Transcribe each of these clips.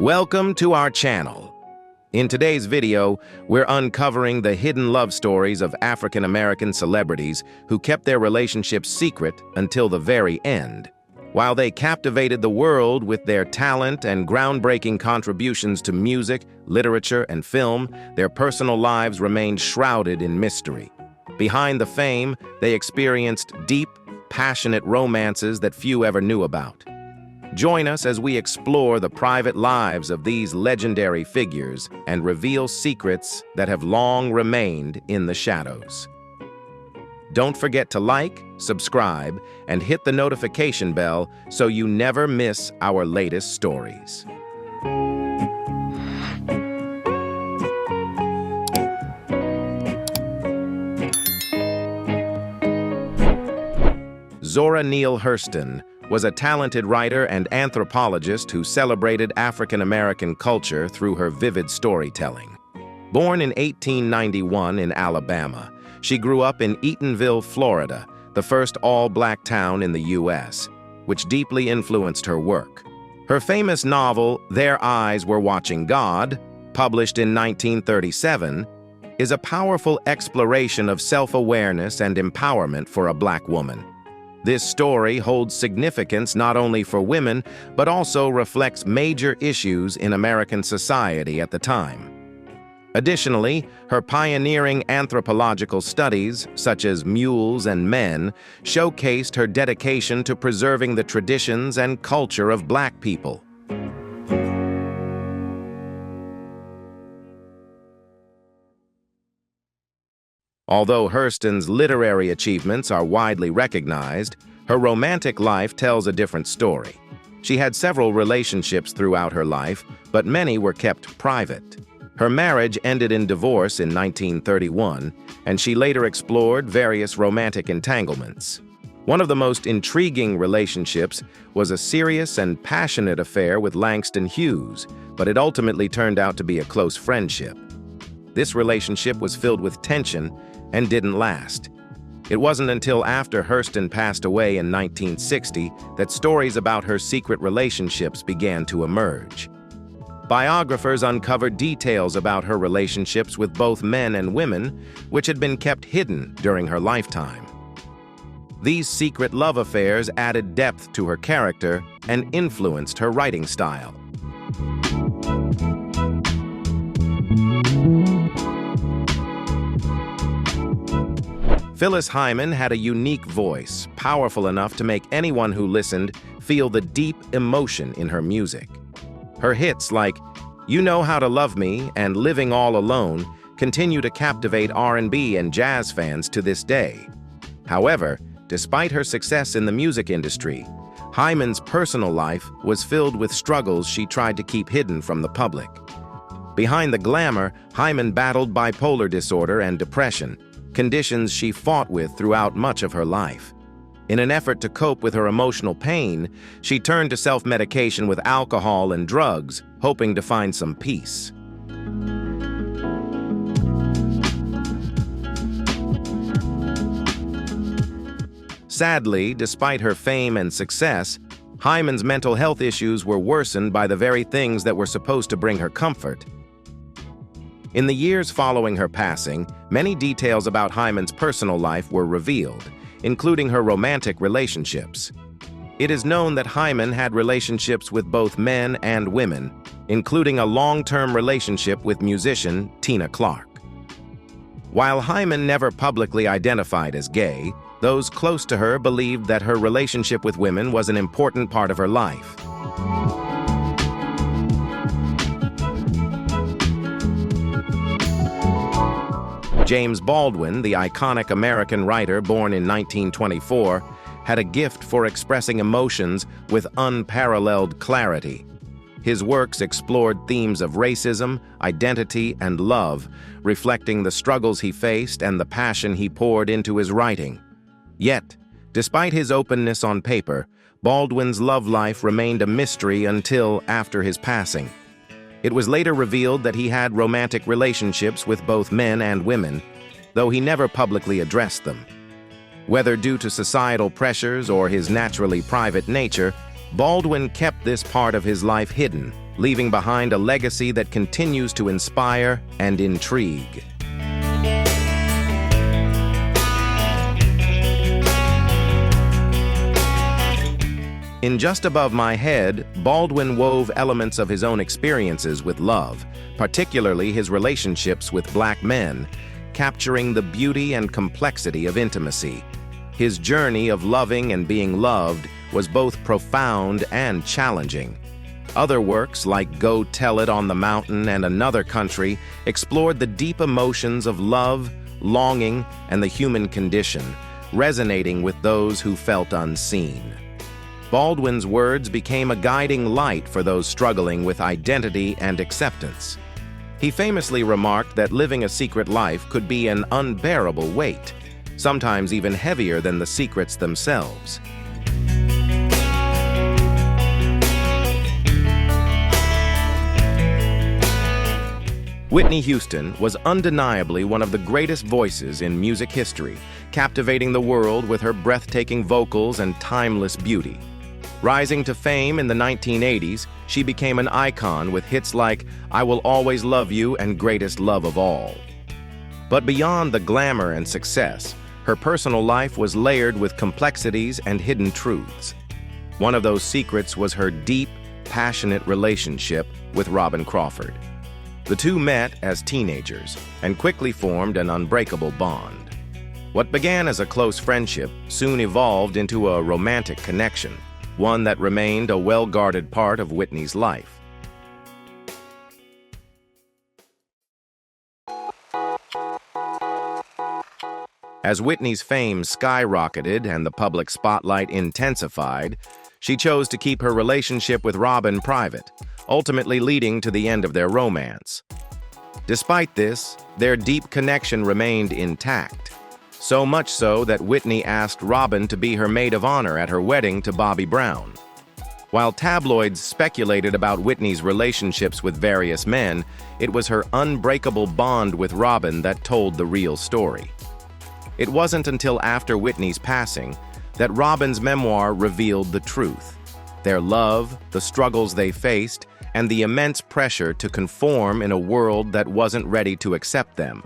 Welcome to our channel. In today's video, we're uncovering the hidden love stories of African-American celebrities who kept their relationships secret until the very end. While they captivated the world with their talent and groundbreaking contributions to music, literature, and film, their personal lives remained shrouded in mystery. Behind the fame, they experienced deep, passionate romances that few ever knew about. Join us as we explore the private lives of these legendary figures and reveal secrets that have long remained in the shadows. Don't forget to like, subscribe, and hit the notification bell so you never miss our latest stories. Zora Neale Hurston was a talented writer and anthropologist who celebrated African-American culture through her vivid storytelling. Born in 1891 in Alabama, she grew up in Eatonville, Florida, the first all-black town in the U.S., which deeply influenced her work. Her famous novel, Their Eyes Were Watching God, published in 1937, is a powerful exploration of self-awareness and empowerment for a black woman. This story holds significance not only for women, but also reflects major issues in American society at the time. Additionally, her pioneering anthropological studies, such as Mules and Men, showcased her dedication to preserving the traditions and culture of black people. Although Hurston's literary achievements are widely recognized, her romantic life tells a different story. She had several relationships throughout her life, but many were kept private. Her marriage ended in divorce in 1931, and she later explored various romantic entanglements. One of the most intriguing relationships was a serious and passionate affair with Langston Hughes, but it ultimately turned out to be a close friendship. This relationship was filled with tension and didn't last. It wasn't until after Hurston passed away in 1960 that stories about her secret relationships began to emerge. Biographers uncovered details about her relationships with both men and women, which had been kept hidden during her lifetime. These secret love affairs added depth to her character and influenced her writing style. Phyllis Hyman had a unique voice, powerful enough to make anyone who listened feel the deep emotion in her music. Her hits like You Know How to Love Me and Living All Alone continue to captivate R&B and jazz fans to this day. However, despite her success in the music industry, Hyman's personal life was filled with struggles she tried to keep hidden from the public. Behind the glamour, Hyman battled bipolar disorder and depression, conditions she fought with throughout much of her life. In an effort to cope with her emotional pain, she turned to self-medication with alcohol and drugs, hoping to find some peace. Sadly, despite her fame and success, Hyman's mental health issues were worsened by the very things that were supposed to bring her comfort. In the years following her passing, many details about Hyman's personal life were revealed, including her romantic relationships. It is known that Hyman had relationships with both men and women, including a long-term relationship with musician Tina Clark. While Hyman never publicly identified as gay, those close to her believed that her relationship with women was an important part of her life. James Baldwin, the iconic American writer born in 1924, had a gift for expressing emotions with unparalleled clarity. His works explored themes of racism, identity, and love, reflecting the struggles he faced and the passion he poured into his writing. Yet, despite his openness on paper, Baldwin's love life remained a mystery until after his passing. It was later revealed that he had romantic relationships with both men and women, though he never publicly addressed them. Whether due to societal pressures or his naturally private nature, Baldwin kept this part of his life hidden, leaving behind a legacy that continues to inspire and intrigue. In Just Above My Head, Baldwin wove elements of his own experiences with love, particularly his relationships with black men, capturing the beauty and complexity of intimacy. His journey of loving and being loved was both profound and challenging. Other works, like Go Tell It on the Mountain and Another Country, explored the deep emotions of love, longing, and the human condition, resonating with those who felt unseen. Baldwin's words became a guiding light for those struggling with identity and acceptance. He famously remarked that living a secret life could be an unbearable weight, sometimes even heavier than the secrets themselves. Whitney Houston was undeniably one of the greatest voices in music history, captivating the world with her breathtaking vocals and timeless beauty. Rising to fame in the 1980s, she became an icon with hits like I Will Always Love You and Greatest Love of All. But beyond the glamour and success, her personal life was layered with complexities and hidden truths. One of those secrets was her deep, passionate relationship with Robin Crawford. The two met as teenagers and quickly formed an unbreakable bond. What began as a close friendship soon evolved into a romantic connection, one that remained a well-guarded part of Whitney's life. As Whitney's fame skyrocketed and the public spotlight intensified, she chose to keep her relationship with Robin private, ultimately leading to the end of their romance. Despite this, their deep connection remained intact. So much so that Whitney asked Robin to be her maid of honor at her wedding to Bobby Brown. While tabloids speculated about Whitney's relationships with various men, it was her unbreakable bond with Robin that told the real story. It wasn't until after Whitney's passing that Robin's memoir revealed the truth: their love, the struggles they faced, and the immense pressure to conform in a world that wasn't ready to accept them.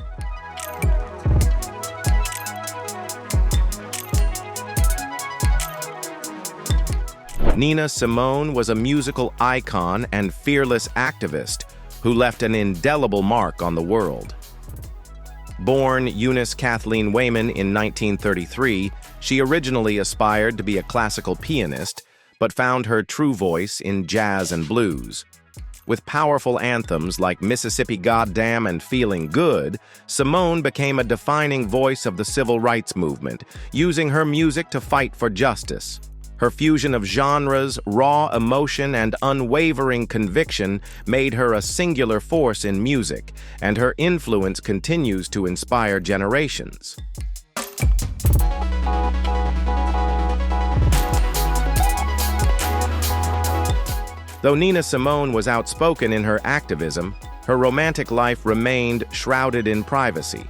Nina Simone was a musical icon and fearless activist who left an indelible mark on the world. Born Eunice Kathleen Wayman in 1933, she originally aspired to be a classical pianist, but found her true voice in jazz and blues. With powerful anthems like Mississippi Goddam and Feeling Good, Simone became a defining voice of the civil rights movement, using her music to fight for justice. Her fusion of genres, raw emotion, and unwavering conviction made her a singular force in music, and her influence continues to inspire generations. Though Nina Simone was outspoken in her activism, her romantic life remained shrouded in privacy.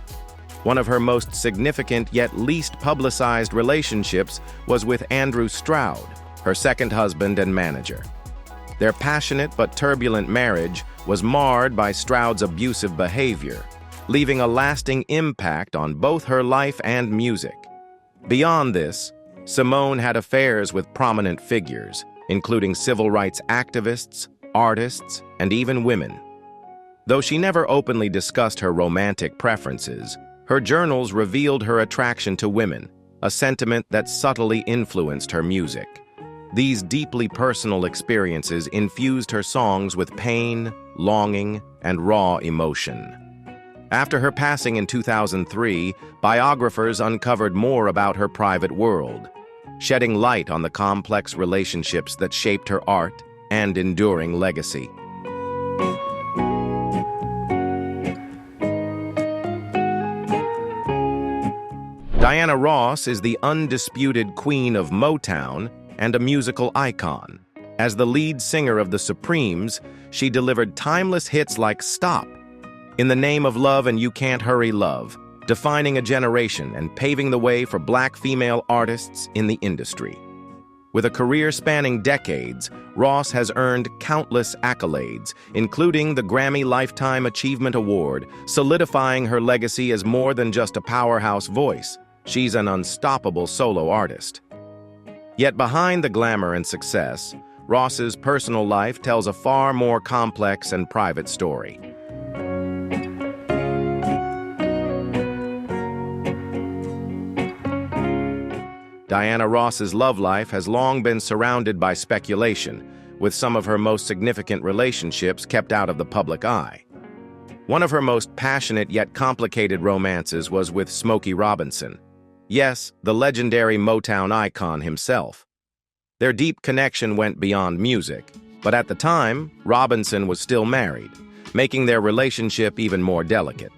One of her most significant yet least publicized relationships was with Andrew Stroud, her second husband and manager. Their passionate but turbulent marriage was marred by Stroud's abusive behavior, leaving a lasting impact on both her life and music. Beyond this, Simone had affairs with prominent figures, including civil rights activists, artists, and even women. Though she never openly discussed her romantic preferences, her journals revealed her attraction to women, a sentiment that subtly influenced her music. These deeply personal experiences infused her songs with pain, longing, and raw emotion. After her passing in 2003, biographers uncovered more about her private world, shedding light on the complex relationships that shaped her art and enduring legacy. Diana Ross is the undisputed queen of Motown and a musical icon. As the lead singer of the Supremes, she delivered timeless hits like Stop, In the Name of Love and You Can't Hurry Love, defining a generation and paving the way for black female artists in the industry. With a career spanning decades, Ross has earned countless accolades, including the Grammy Lifetime Achievement Award, solidifying her legacy as more than just a powerhouse voice. She's an unstoppable solo artist. Yet behind the glamour and success, Ross's personal life tells a far more complex and private story. Diana Ross's love life has long been surrounded by speculation, with some of her most significant relationships kept out of the public eye. One of her most passionate yet complicated romances was with Smokey Robinson. Yes, the legendary Motown icon himself. Their deep connection went beyond music, but at the time, Robinson was still married, making their relationship even more delicate.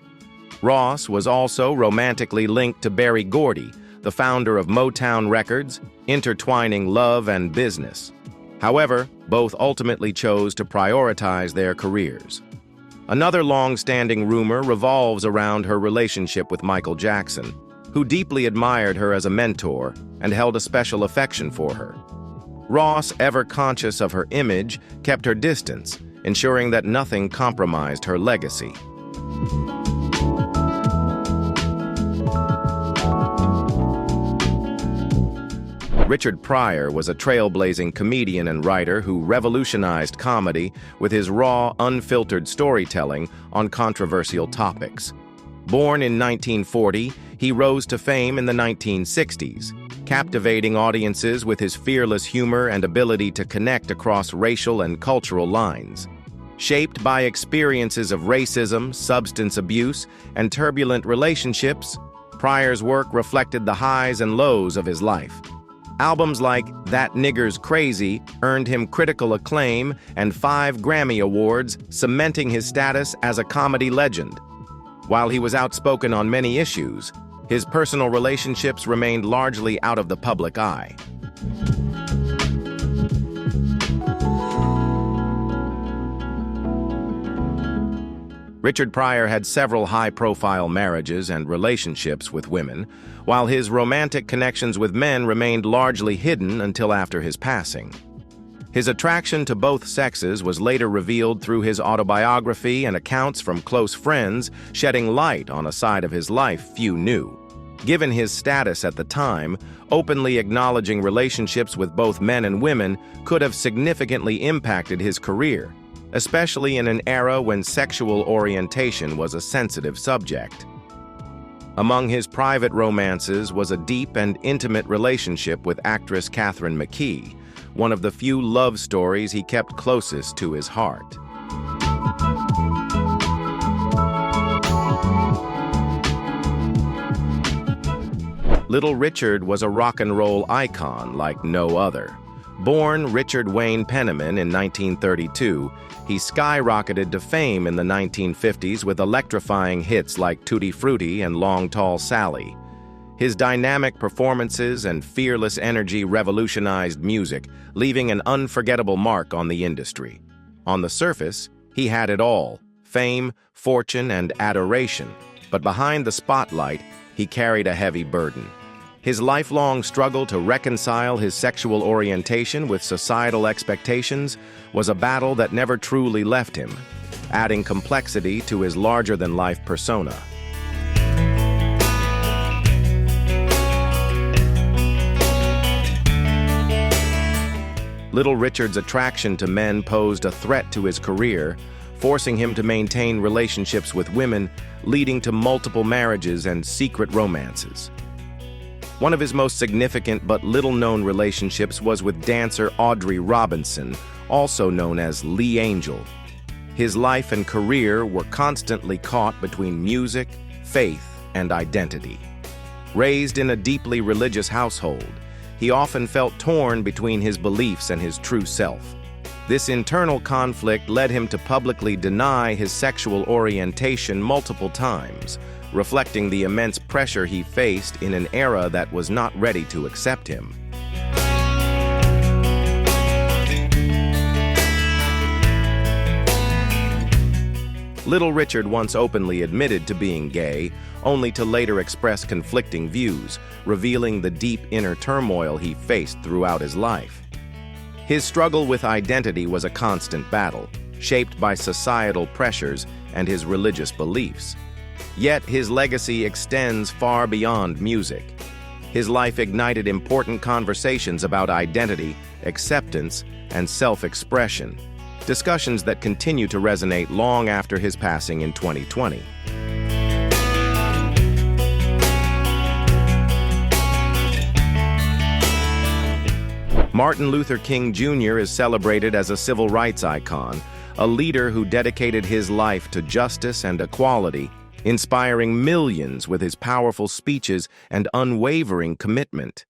Ross was also romantically linked to Berry Gordy, the founder of Motown Records, intertwining love and business. However, both ultimately chose to prioritize their careers. Another long-standing rumor revolves around her relationship with Michael Jackson, who deeply admired her as a mentor and held a special affection for her. Ross, ever conscious of her image, kept her distance, ensuring that nothing compromised her legacy. Richard Pryor was a trailblazing comedian and writer who revolutionized comedy with his raw, unfiltered storytelling on controversial topics. Born in 1940, he rose to fame in the 1960s, captivating audiences with his fearless humor and ability to connect across racial and cultural lines. Shaped by experiences of racism, substance abuse, and turbulent relationships, Pryor's work reflected the highs and lows of his life. Albums like That Nigger's Crazy earned him critical acclaim and 5 Grammy Awards, cementing his status as a comedy legend. While he was outspoken on many issues, his personal relationships remained largely out of the public eye. Richard Pryor had several high-profile marriages and relationships with women, while his romantic connections with men remained largely hidden until after his passing. His attraction to both sexes was later revealed through his autobiography and accounts from close friends, shedding light on a side of his life few knew. Given his status at the time, openly acknowledging relationships with both men and women could have significantly impacted his career, especially in an era when sexual orientation was a sensitive subject. Among his private romances was a deep and intimate relationship with actress Catherine McKee, one of the few love stories he kept closest to his heart. Little Richard was a rock and roll icon like no other. Born Richard Wayne Penniman in 1932, he skyrocketed to fame in the 1950s with electrifying hits like Tutti Frutti and Long Tall Sally. His dynamic performances and fearless energy revolutionized music, leaving an unforgettable mark on the industry. On the surface, he had it all: fame, fortune, and adoration. But behind the spotlight, he carried a heavy burden. His lifelong struggle to reconcile his sexual orientation with societal expectations was a battle that never truly left him, adding complexity to his larger-than-life persona. Little Richard's attraction to men posed a threat to his career, forcing him to maintain relationships with women, leading to multiple marriages and secret romances. One of his most significant but little-known relationships was with dancer Audrey Robinson, also known as Lee Angel. His life and career were constantly caught between music, faith, and identity. Raised in a deeply religious household, he often felt torn between his beliefs and his true self. This internal conflict led him to publicly deny his sexual orientation multiple times, reflecting the immense pressure he faced in an era that was not ready to accept him. Little Richard once openly admitted to being gay, only to later express conflicting views, revealing the deep inner turmoil he faced throughout his life. His struggle with identity was a constant battle, shaped by societal pressures and his religious beliefs. Yet his legacy extends far beyond music. His life ignited important conversations about identity, acceptance, and self-expression, discussions that continue to resonate long after his passing in 2020. Martin Luther King Jr. is celebrated as a civil rights icon, a leader who dedicated his life to justice and equality, inspiring millions with his powerful speeches and unwavering commitment.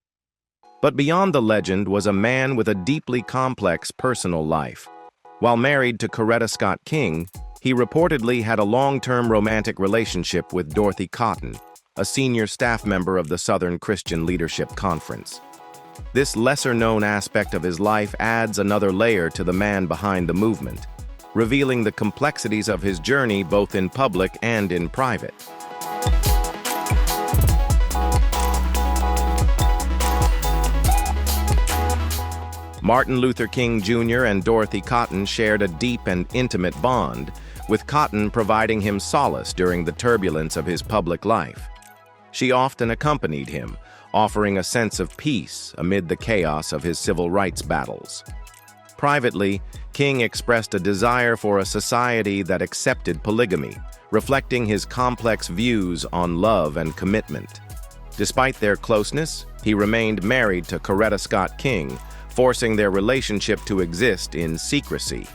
But beyond the legend was a man with a deeply complex personal life. While married to Coretta Scott King, he reportedly had a long-term romantic relationship with Dorothy Cotton, a senior staff member of the Southern Christian Leadership Conference. This lesser-known aspect of his life adds another layer to the man behind the movement, revealing the complexities of his journey both in public and in private. Martin Luther King Jr. and Dorothy Cotton shared a deep and intimate bond, with Cotton providing him solace during the turbulence of his public life. She often accompanied him, offering a sense of peace amid the chaos of his civil rights battles. Privately, King expressed a desire for a society that accepted polygamy, reflecting his complex views on love and commitment. Despite their closeness, he remained married to Coretta Scott King, forcing their relationship to exist in secrecy.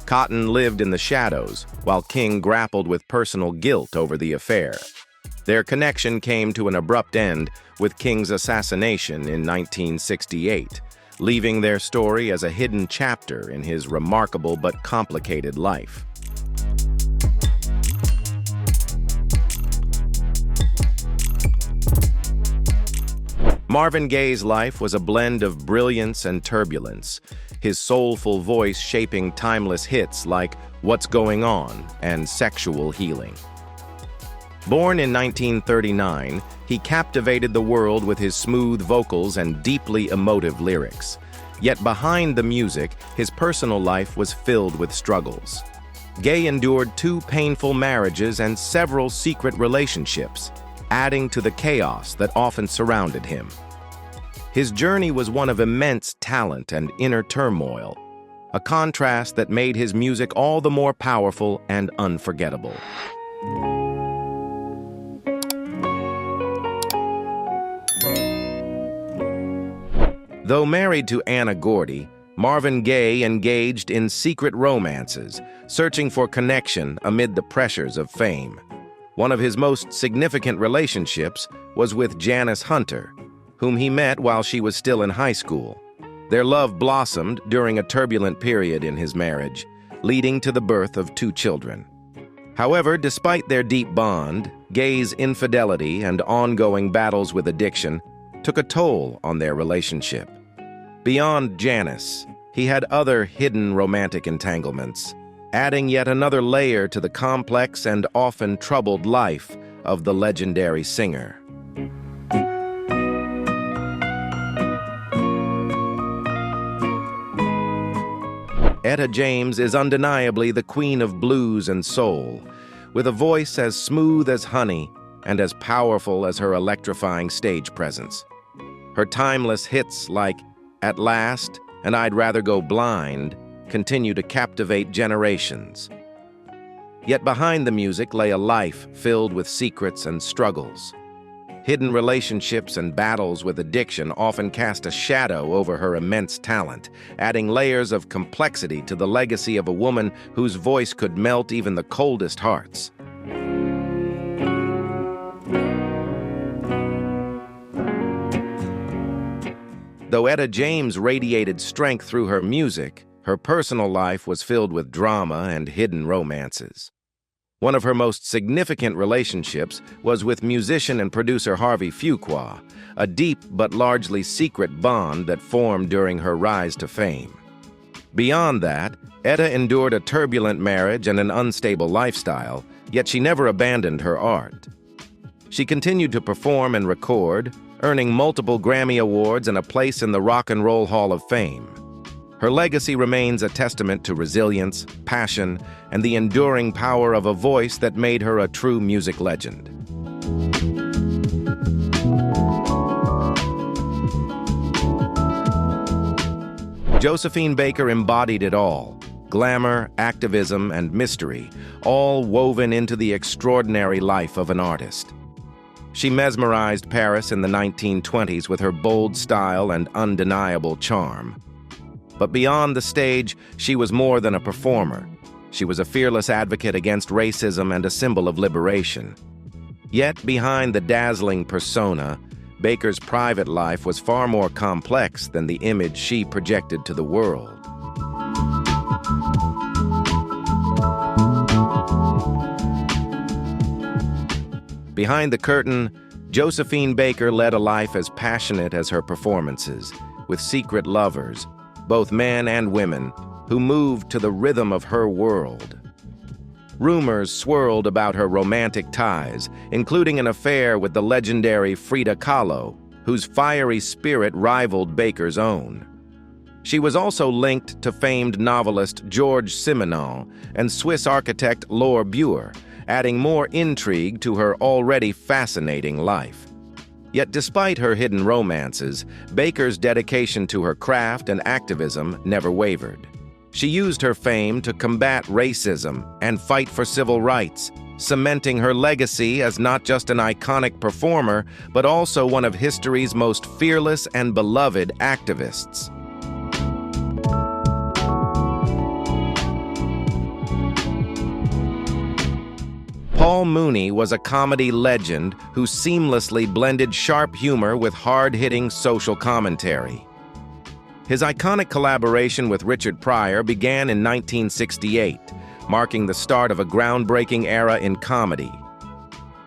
Cotton lived in the shadows, while King grappled with personal guilt over the affair. Their connection came to an abrupt end with King's assassination in 1968, leaving their story as a hidden chapter in his remarkable but complicated life. Marvin Gaye's life was a blend of brilliance and turbulence, his soulful voice shaping timeless hits like What's Going On and Sexual Healing. Born in 1939, he captivated the world with his smooth vocals and deeply emotive lyrics. Yet behind the music, his personal life was filled with struggles. Gaye endured 2 painful marriages and several secret relationships, adding to the chaos that often surrounded him. His journey was one of immense talent and inner turmoil, a contrast that made his music all the more powerful and unforgettable. Though married to Anna Gordy, Marvin Gaye engaged in secret romances, searching for connection amid the pressures of fame. One of his most significant relationships was with Janice Hunter, whom he met while she was still in high school. Their love blossomed during a turbulent period in his marriage, leading to the birth of 2 children. However, despite their deep bond, Gaye's infidelity and ongoing battles with addiction took a toll on their relationship. Beyond Janice, he had other hidden romantic entanglements, adding yet another layer to the complex and often troubled life of the legendary singer. Etta James is undeniably the queen of blues and soul, with a voice as smooth as honey and as powerful as her electrifying stage presence. Her timeless hits like At Last and I'd Rather Go Blind continue to captivate generations. Yet behind the music lay a life filled with secrets and struggles. Hidden relationships and battles with addiction often cast a shadow over her immense talent, adding layers of complexity to the legacy of a woman whose voice could melt even the coldest hearts. Though Etta James radiated strength through her music, her personal life was filled with drama and hidden romances. One of her most significant relationships was with musician and producer Harvey Fuqua, a deep but largely secret bond that formed during her rise to fame. Beyond that, Etta endured a turbulent marriage and an unstable lifestyle, yet she never abandoned her art. She continued to perform and record, earning multiple Grammy Awards and a place in the Rock and Roll Hall of Fame. Her legacy remains a testament to resilience, passion, and the enduring power of a voice that made her a true music legend. Josephine Baker embodied it all: glamour, activism, and mystery, all woven into the extraordinary life of an artist. She mesmerized Paris in the 1920s with her bold style and undeniable charm. But beyond the stage, she was more than a performer. She was a fearless advocate against racism and a symbol of liberation. Yet, behind the dazzling persona, Baker's private life was far more complex than the image she projected to the world. Behind the curtain, Josephine Baker led a life as passionate as her performances, with secret lovers, both men and women, who moved to the rhythm of her world. Rumors swirled about her romantic ties, including an affair with the legendary Frida Kahlo, whose fiery spirit rivaled Baker's own. She was also linked to famed novelist Georges Simenon and Swiss architect Laure Buer, adding more intrigue to her already fascinating life. Yet despite her hidden romances, Baker's dedication to her craft and activism never wavered. She used her fame to combat racism and fight for civil rights, cementing her legacy as not just an iconic performer, but also one of history's most fearless and beloved activists. Paul Mooney was a comedy legend who seamlessly blended sharp humor with hard-hitting social commentary. His iconic collaboration with Richard Pryor began in 1968, marking the start of a groundbreaking era in comedy.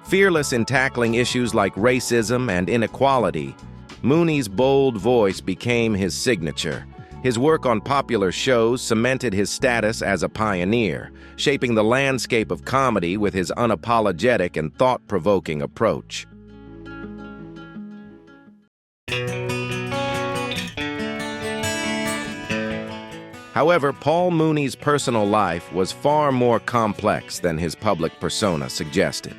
Fearless in tackling issues like racism and inequality, Mooney's bold voice became his signature. His work on popular shows cemented his status as a pioneer, shaping the landscape of comedy with his unapologetic and thought-provoking approach. However, Paul Mooney's personal life was far more complex than his public persona suggested.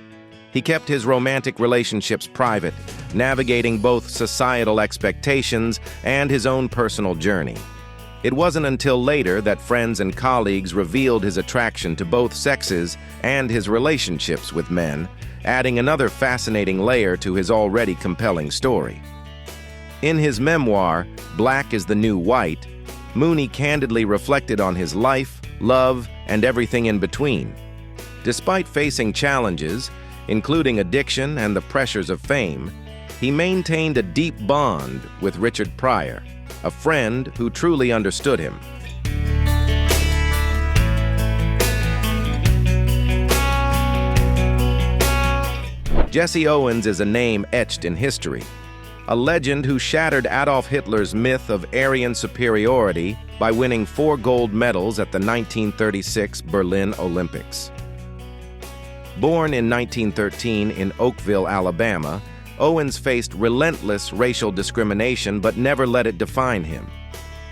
He kept his romantic relationships private, navigating both societal expectations and his own personal journey. It wasn't until later that friends and colleagues revealed his attraction to both sexes and his relationships with men, adding another fascinating layer to his already compelling story. In his memoir, Black is the New White, Mooney candidly reflected on his life, love, and everything in between. Despite facing challenges, including addiction and the pressures of fame, he maintained a deep bond with Richard Pryor, a friend who truly understood him. Jesse Owens is a name etched in history, a legend who shattered Adolf Hitler's myth of Aryan superiority by winning 4 gold medals at the 1936 Berlin Olympics. Born in 1913 in Oakville, Alabama, Owens faced relentless racial discrimination but never let it define him.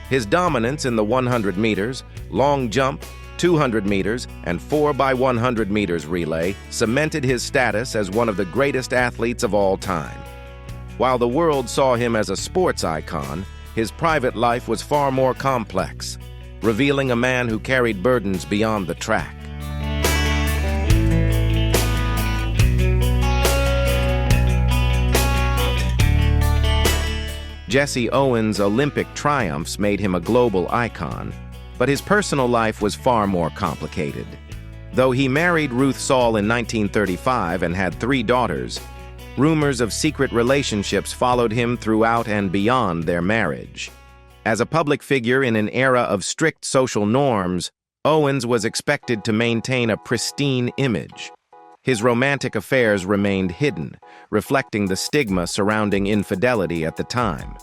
His dominance in the 100 meters, long jump, 200 meters, and 4x100 meters relay cemented his status as one of the greatest athletes of all time. While the world saw him as a sports icon, his private life was far more complex, revealing a man who carried burdens beyond the track. Jesse Owens' Olympic triumphs made him a global icon, but his personal life was far more complicated. Though he married Ruth Saul in 1935 and had 3 daughters, rumors of secret relationships followed him throughout and beyond their marriage. As a public figure in an era of strict social norms, Owens was expected to maintain a pristine image. His romantic affairs remained hidden, reflecting the stigma surrounding infidelity at the time.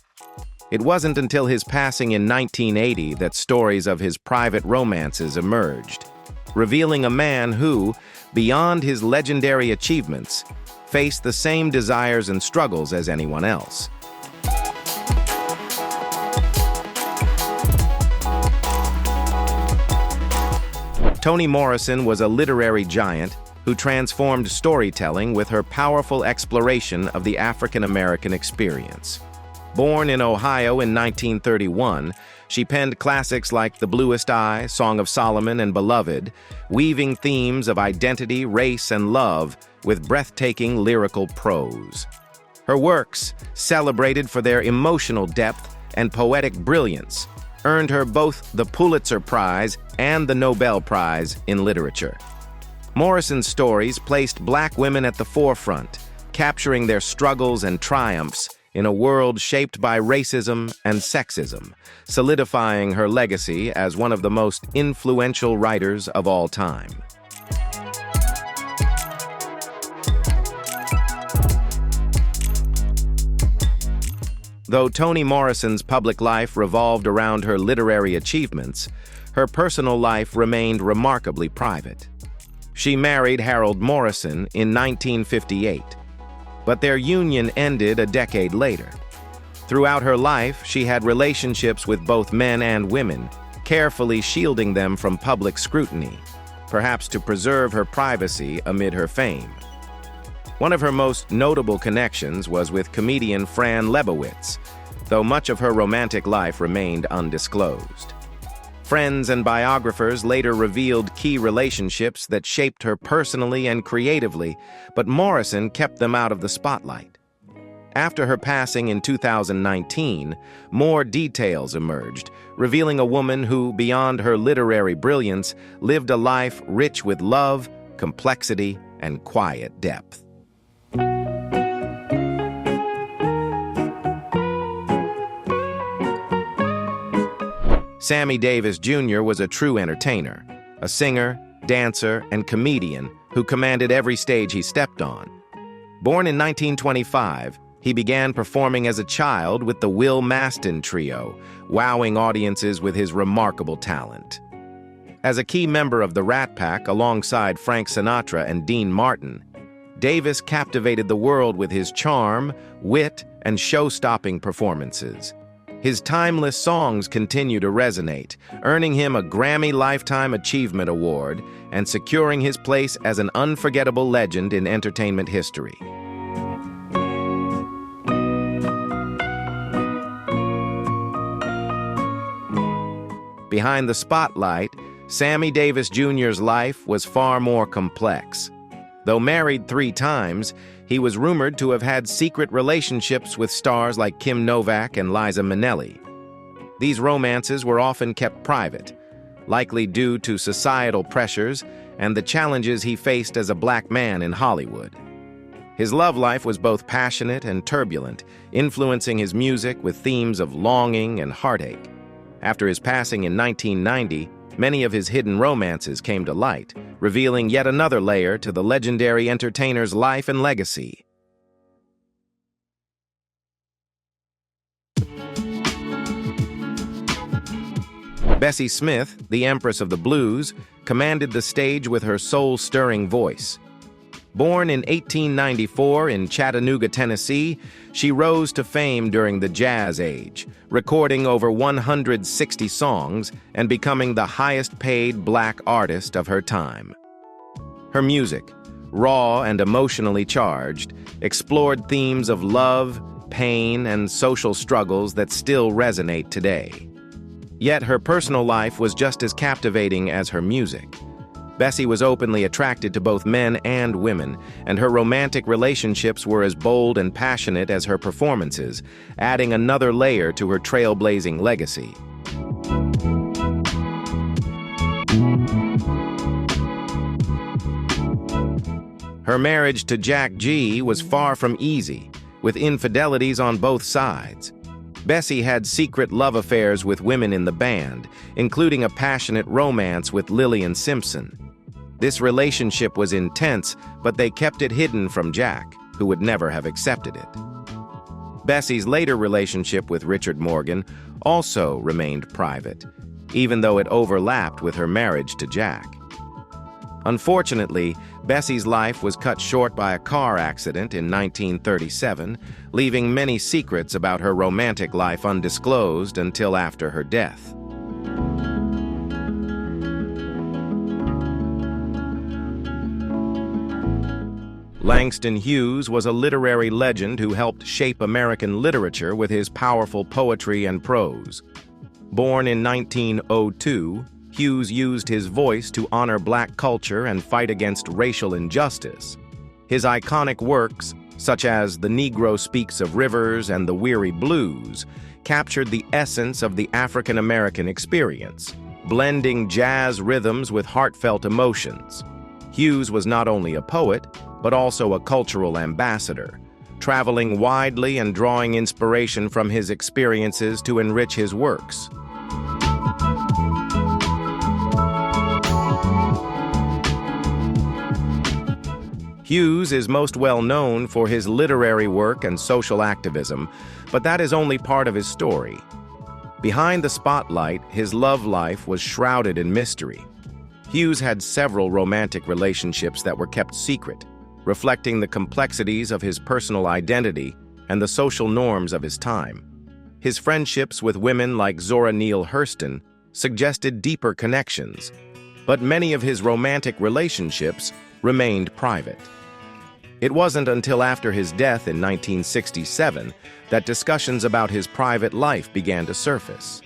It wasn't until his passing in 1980 that stories of his private romances emerged, revealing a man who, beyond his legendary achievements, faced the same desires and struggles as anyone else. Toni Morrison was a literary giant who transformed storytelling with her powerful exploration of the African-American experience. Born in Ohio in 1931, she penned classics like The Bluest Eye, Song of Solomon, and Beloved, weaving themes of identity, race, and love with breathtaking lyrical prose. Her works, celebrated for their emotional depth and poetic brilliance, earned her both the Pulitzer Prize and the Nobel Prize in Literature. Morrison's stories placed Black women at the forefront, capturing their struggles and triumphs in a world shaped by racism and sexism, solidifying her legacy as one of the most influential writers of all time. Though Toni Morrison's public life revolved around her literary achievements, her personal life remained remarkably private. She married Harold Morrison in 1958, but their union ended a decade later. Throughout her life, she had relationships with both men and women, carefully shielding them from public scrutiny, perhaps to preserve her privacy amid her fame. One of her most notable connections was with comedian Fran Lebowitz, though much of her romantic life remained undisclosed. Friends and biographers later revealed key relationships that shaped her personally and creatively, but Morrison kept them out of the spotlight. After her passing in 2019, more details emerged, revealing a woman who, beyond her literary brilliance, lived a life rich with love, complexity, and quiet depth. Sammy Davis Jr. was a true entertainer, a singer, dancer, and comedian who commanded every stage he stepped on. Born in 1925, he began performing as a child with the Will Mastin Trio, wowing audiences with his remarkable talent. As a key member of the Rat Pack alongside Frank Sinatra and Dean Martin, Davis captivated the world with his charm, wit, and show-stopping performances. His timeless songs continue to resonate, earning him a Grammy Lifetime Achievement Award and securing his place as an unforgettable legend in entertainment history. Behind the spotlight, Sammy Davis Jr.'s life was far more complex. Though married 3 times, he was rumored to have had secret relationships with stars like Kim Novak and Liza Minnelli. These romances were often kept private, likely due to societal pressures and the challenges he faced as a Black man in Hollywood. His love life was both passionate and turbulent, influencing his music with themes of longing and heartache. After his passing in 1990, many of his hidden romances came to light, revealing yet another layer to the legendary entertainer's life and legacy. Bessie Smith, the Empress of the Blues, commanded the stage with her soul-stirring voice. Born in 1894 in Chattanooga, Tennessee, she rose to fame during the Jazz Age, recording over 160 songs and becoming the highest-paid Black artist of her time. Her music, raw and emotionally charged, explored themes of love, pain, and social struggles that still resonate today. Yet her personal life was just as captivating as her music. Bessie was openly attracted to both men and women, and her romantic relationships were as bold and passionate as her performances, adding another layer to her trailblazing legacy. Her marriage to Jack G was far from easy, with infidelities on both sides. Bessie had secret love affairs with women in the band, including a passionate romance with Lillian Simpson. This relationship was intense, but they kept it hidden from Jack, who would never have accepted it. Bessie's later relationship with Richard Morgan also remained private, even though it overlapped with her marriage to Jack. Unfortunately, Bessie's life was cut short by a car accident in 1937, leaving many secrets about her romantic life undisclosed until after her death. Langston Hughes was a literary legend who helped shape American literature with his powerful poetry and prose. Born in 1902, Hughes used his voice to honor Black culture and fight against racial injustice. His iconic works, such as The Negro Speaks of Rivers and The Weary Blues, captured the essence of the African American experience, blending jazz rhythms with heartfelt emotions. Hughes was not only a poet, but also a cultural ambassador, traveling widely and drawing inspiration from his experiences to enrich his works. Hughes is most well known for his literary work and social activism, but that is only part of his story. Behind the spotlight, his love life was shrouded in mystery. Hughes had several romantic relationships that were kept secret, reflecting the complexities of his personal identity and the social norms of his time. His friendships with women like Zora Neale Hurston suggested deeper connections, but many of his romantic relationships remained private. It wasn't until after his death in 1967 that discussions about his private life began to surface.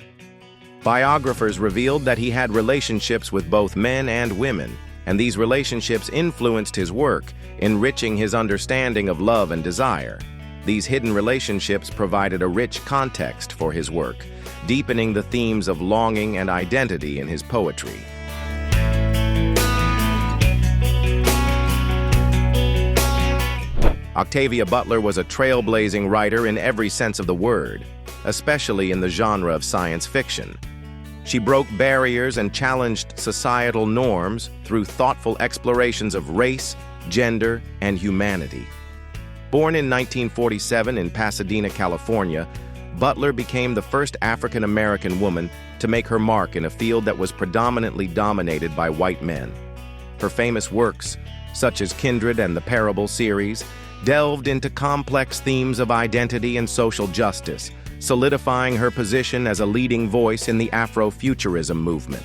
Biographers revealed that he had relationships with both men and women, and these relationships influenced his work, enriching his understanding of love and desire. These hidden relationships provided a rich context for his work, deepening the themes of longing and identity in his poetry. Octavia Butler was a trailblazing writer in every sense of the word, especially in the genre of science fiction. She broke barriers and challenged societal norms through thoughtful explorations of race, gender, and humanity. Born in 1947 in Pasadena, California, Butler became the first African-American woman to make her mark in a field that was predominantly dominated by white men. Her famous works, such as Kindred and the Parable series, delved into complex themes of identity and social justice, solidifying her position as a leading voice in the Afrofuturism movement.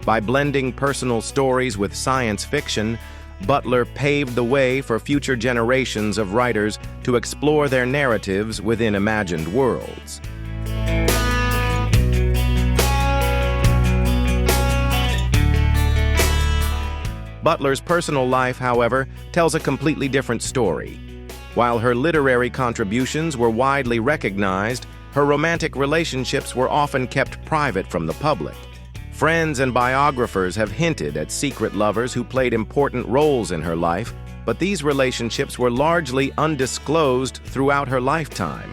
By blending personal stories with science fiction, Butler paved the way for future generations of writers to explore their narratives within imagined worlds. Butler's personal life, however, tells a completely different story. While her literary contributions were widely recognized, her romantic relationships were often kept private from the public. Friends and biographers have hinted at secret lovers who played important roles in her life, but these relationships were largely undisclosed throughout her lifetime.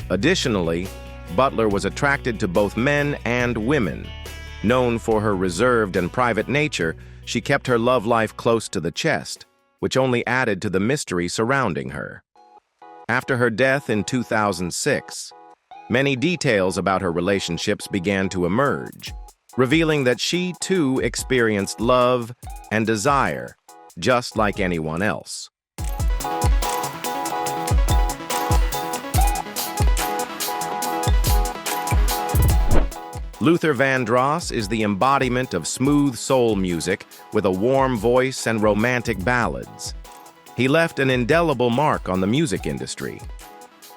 Additionally, Butler was attracted to both men and women. Known for her reserved and private nature, she kept her love life close to the chest, which only added to the mystery surrounding her. After her death in 2006, many details about her relationships began to emerge, revealing that she too experienced love and desire, just like anyone else. Luther Vandross is the embodiment of smooth soul music with a warm voice and romantic ballads. He left an indelible mark on the music industry.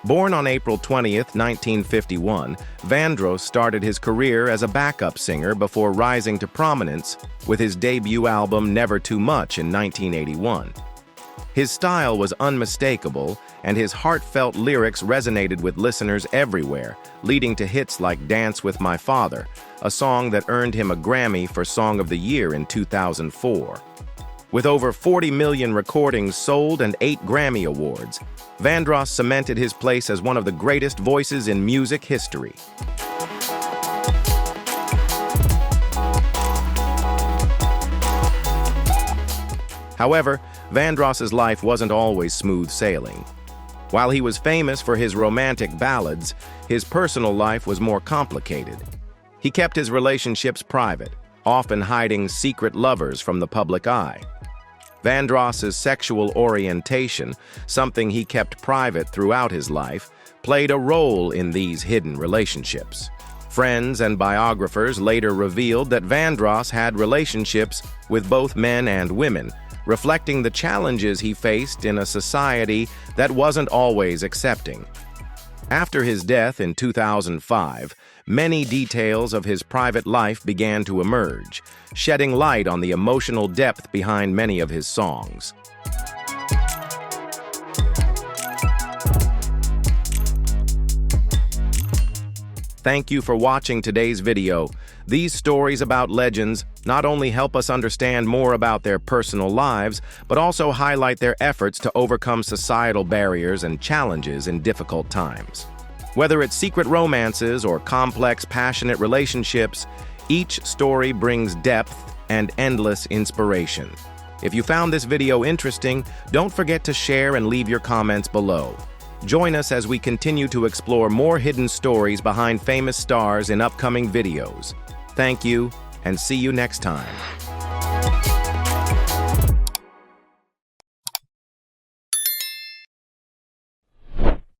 Born on April 20th, 1951, Vandross started his career as a backup singer before rising to prominence with his debut album Never Too Much in 1981. His style was unmistakable, and his heartfelt lyrics resonated with listeners everywhere, leading to hits like Dance with My Father, a song that earned him a Grammy for Song of the Year in 2004. With over 40 million recordings sold and 8 Grammy Awards, Vandross cemented his place as one of the greatest voices in music history. However, Vandross's life wasn't always smooth sailing. While he was famous for his romantic ballads, his personal life was more complicated. He kept his relationships private, often hiding secret lovers from the public eye. Vandross's sexual orientation, something he kept private throughout his life, played a role in these hidden relationships. Friends and biographers later revealed that Vandross had relationships with both men and women, reflecting the challenges he faced in a society that wasn't always accepting. After his death in 2005, many details of his private life began to emerge, shedding light on the emotional depth behind many of his songs. Thank you for watching today's video. These stories about legends not only help us understand more about their personal lives, but also highlight their efforts to overcome societal barriers and challenges in difficult times. Whether it's secret romances or complex, passionate relationships, each story brings depth and endless inspiration. If you found this video interesting, don't forget to share and leave your comments below. Join us as we continue to explore more hidden stories behind famous stars in upcoming videos. Thank you, and see you next time.